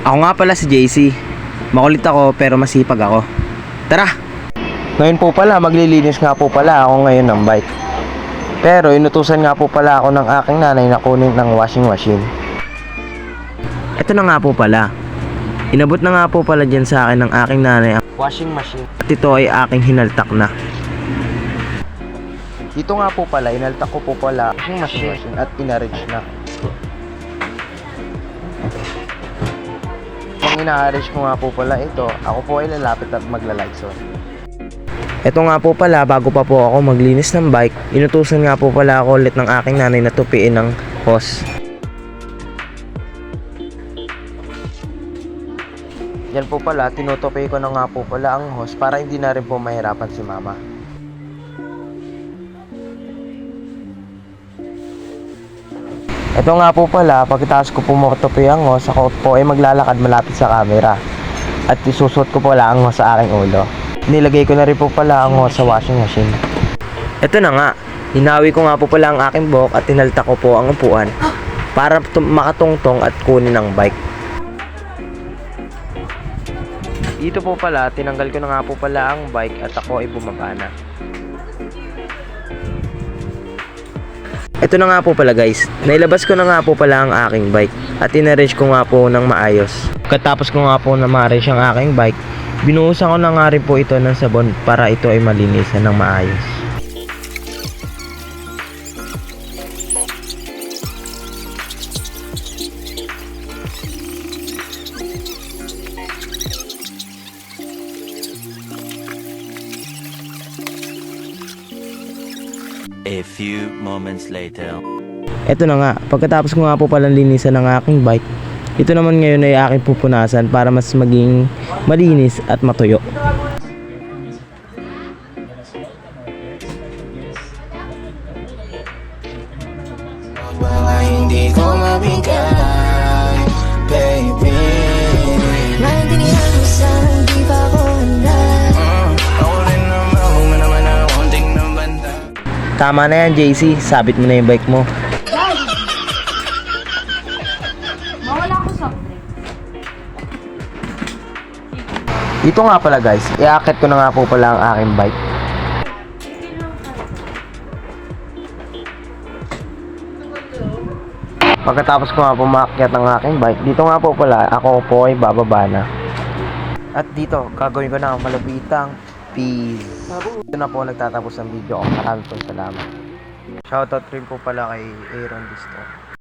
Ako nga pala si JC. Makulit ako pero masipag ako. Tara! Ngayon po pala, maglilinis nga po pala ako ngayon ng bike. Pero inutusan nga po pala ako ng aking nanay na kunin ng washing machine. Ito na nga po pala. Inabot na nga po pala dyan sa akin ng aking nanay ang washing machine. At ito ay aking hinaltak na. Dito nga po pala, inaltak ko po pala ang washing machine at inarrange na. Kung ina-arrange ko nga po pala ito, ako po ay lalapit at magla-Lysol. Ito nga po pala, bago pa po ako maglinis ng bike, inutusan nga po pala ako ulit ng aking nanay na tupiin ng hose. Yan po pala, tinutupi ko na nga po pala ang hose para hindi na rin po mahirapan si mama. Ito nga po pala, pagkatapos ko po matupi ang hose, ako po ay maglalakad malapit sa camera. At isusot ko pala ang hose sa aking ulo. Nilagay ko na rin po pala ang hose sa washing machine. Ito na nga, hinawi ko nga po pala ang aking buhok at tinalta ko po ang upuan para makatungtong at kunin ang bike. Dito po pala, tinanggal ko na nga po pala ang bike at ako ay bumaba na. Ito na nga po pala guys, nailabas ko na nga po pala ang aking bike at inarrange ko nga po ng maayos. Katapos ko nga po na ma-arrange ang aking bike, binuhusan ko na nga rin po ito ng sabon para ito ay malinisan ng maayos. A few moments later. Ito na nga, pagkatapos ko nga po palang linisan ng aking bike, ito naman ngayon ay aking pupunasan para mas maging malinis at matuyo. Baka hindi ko mabigay, baby. Naintindihan mo sana, di ba ako handa? Ako rin naman, huwag mo naman na konting ng banda. Tama na yan JC, sabit mo na yung bike mo. Mawala ko soft drink. Dito nga pala guys, iaakit ko na nga po pala ang aking bike. Pagkatapos ko nga po maakyat ang aking bike, dito nga po pala ako po ay bababa na. At dito, gagawin ko na ang malabitang peace. Ito na po nagtatapos ang video ko. Maraming salamat. Shoutout rin po pala kay Aaron Disto.